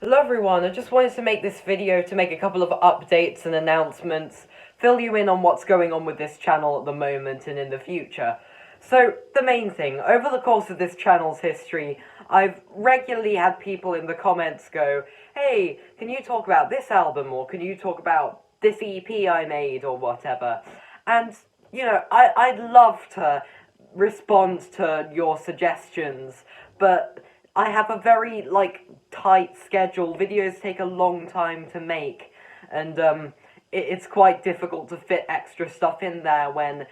Hello everyone, I just wanted to make this video to make a couple of updates and announcements, fill you in on what's going on with this channel at the moment and in the future. So, the main thing, over the course of this channel's history, I've regularly had people in the comments go, hey, can you talk about this album, or can you talk about this EP I made, or whatever. And, you know, I'd love to respond to your suggestions, but I have a very, tight schedule. Videos take a long time to make, and, it's quite difficult to fit extra stuff in there when,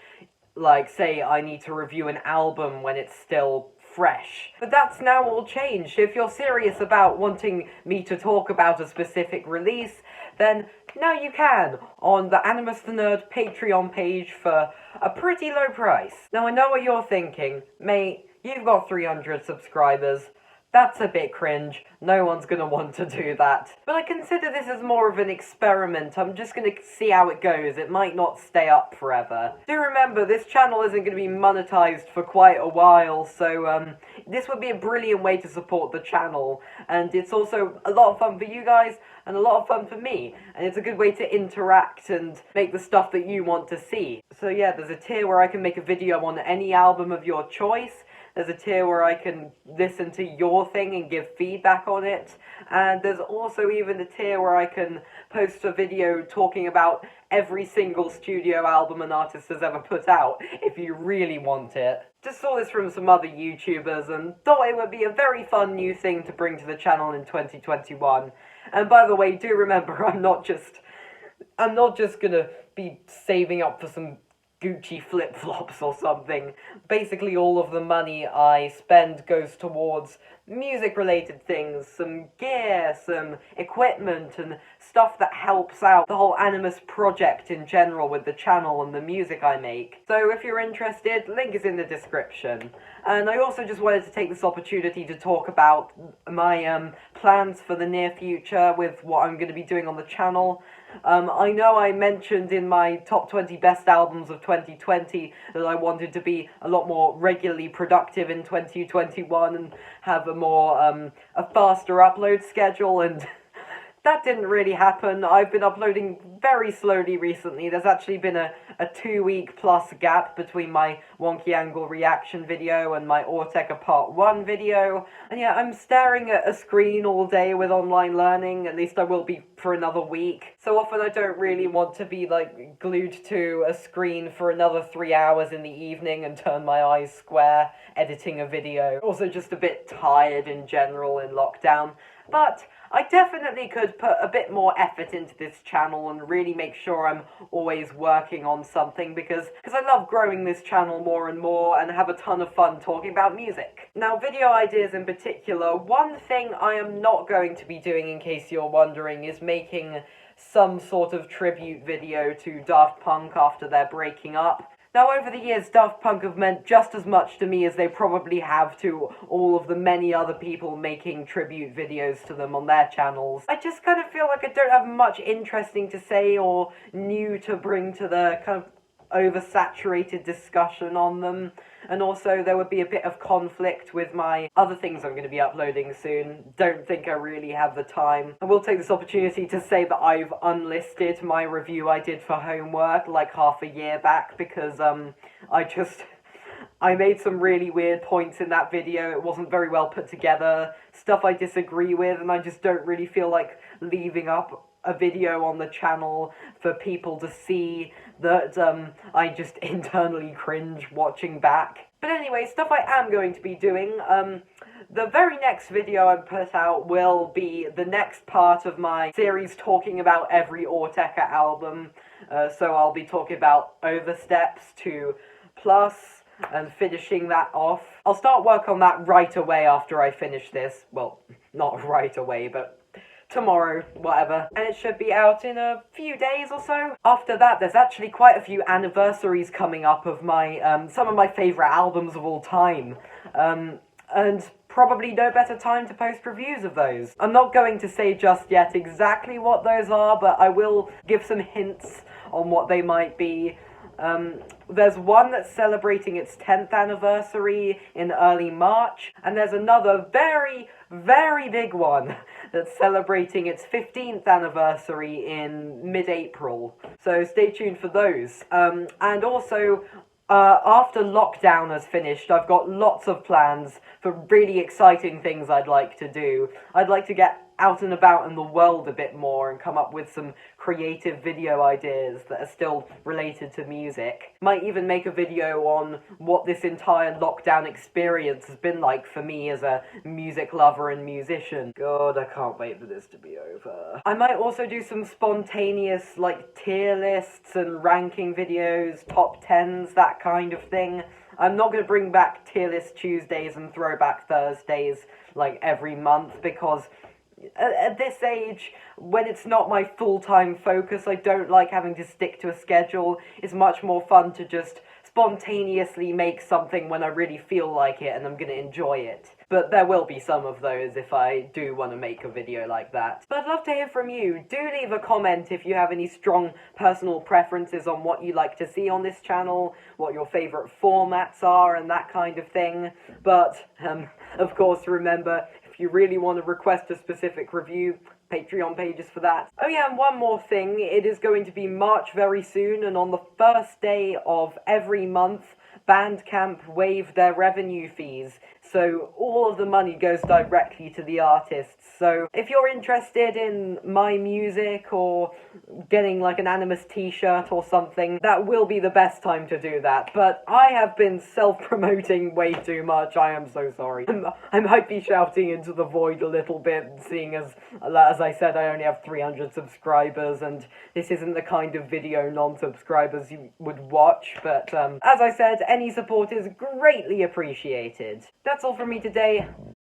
say I need to review an album when it's still fresh. But that's now all changed. If you're serious about wanting me to talk about a specific release, then now you can, on the AnimusTheNerd Patreon page for a pretty low price. Now I know what you're thinking, mate, you've got 300 subscribers. That's a bit cringe, no one's gonna want to do that. But I consider this as more of an experiment. I'm just gonna see how it goes, it might not stay up forever. Do remember, this channel isn't gonna be monetized for quite a while, so this would be a brilliant way to support the channel. And it's also a lot of fun for you guys, and a lot of fun for me. And it's a good way to interact and make the stuff that you want to see. So yeah, there's a tier where I can make a video on any album of your choice. There's a tier where I can listen to your thing and give feedback on it. And there's also even a tier where I can post a video talking about every single studio album an artist has ever put out, if you really want it. Just saw this from some other YouTubers and thought it would be a very fun new thing to bring to the channel in 2021. And by the way, do remember, I'm not just gonna be saving up for some Gucci flip-flops or something. Basically all of the money I spend goes towards music-related things, some gear, some equipment, and stuff that helps out the whole Animus project in general with the channel and the music I make. So if you're interested, link is in the description. And I also just wanted to take this opportunity to talk about my plans for the near future with what I'm going to be doing on the channel. I know I mentioned in my top 20 best albums of 2020 that I wanted to be a lot more regularly productive in 2021 and have a faster upload schedule, and that didn't really happen. I've been uploading very slowly recently. There's actually been a 2-week plus gap between my Wonky Angle reaction video and my Ortega Part 1 video. And yeah, I'm staring at a screen all day with online learning, at least I will be for another week. So often I don't really want to be glued to a screen for another 3 hours in the evening and turn my eyes square editing a video. Also just a bit tired in general in lockdown. But I definitely could put a bit more effort into this channel and really make sure I'm always working on something because I love growing this channel more and more and have a ton of fun talking about music. Now, video ideas in particular, one thing I am not going to be doing, in case you're wondering, is making some sort of tribute video to Daft Punk after they're breaking up. Now, over the years, Daft Punk have meant just as much to me as they probably have to all of the many other people making tribute videos to them on their channels. I just kind of feel like I don't have much interesting to say or new to bring to the kind of oversaturated discussion on them. And also there would be a bit of conflict with my other things I'm going to be uploading soon. Don't think I really have the time. I will take this opportunity to say that I've unlisted my review I did for Homework like half a year back because I made some really weird points in that video. It wasn't very well put together, stuff I disagree with, and I just don't really feel like leaving up a video on the channel for people to see that I just internally cringe watching back. But anyway, stuff I am going to be doing. The very next video I put out will be the next part of my series talking about every Ortega album. So I'll be talking about Oversteps to Plus and finishing that off. I'll start work on that right away after I finish this. Well, not right away, but tomorrow, whatever. And it should be out in a few days or so. After that, there's actually quite a few anniversaries coming up of my, some of my favourite albums of all time. And probably no better time to post reviews of those. I'm not going to say just yet exactly what those are, but I will give some hints on what they might be. There's one that's celebrating its 10th anniversary in early March, and there's another very, very big one that's celebrating its 15th anniversary in mid-April. So stay tuned for those. And also, after lockdown has finished, I've got lots of plans for really exciting things I'd like to do. I'd like to get out and about in the world a bit more and come up with some creative video ideas that are still related to music. Might even make a video on what this entire lockdown experience has been like for me as a music lover and musician. God, I can't wait for this to be over. I might also do some spontaneous, like, tier lists and ranking videos, top 10s, that kind of thing. I'm not going to bring back tier list Tuesdays and throwback Thursdays, like, every month, because at this age, when it's not my full-time focus, I don't like having to stick to a schedule. It's much more fun to just spontaneously make something when I really feel like it and I'm gonna enjoy it. But there will be some of those if I do want to make a video like that. But I'd love to hear from you. Do leave a comment if you have any strong personal preferences on what you like to see on this channel, what your favourite formats are and that kind of thing. But, of course, remember, if you really want to request a specific review, Patreon pages for that. Oh yeah, and one more thing, it is going to be March very soon, and on the first day of every month, Bandcamp waived their revenue fees, so all of the money goes directly to the artists. So if you're interested in my music or getting like an Animus t-shirt or something, that will be the best time to do that. But I have been self-promoting way too much, I am so sorry. I might be shouting into the void a little bit, seeing as I said, I only have 300 subscribers, and this isn't the kind of video non-subscribers you would watch, but as I said, any support is greatly appreciated. That's all from me today.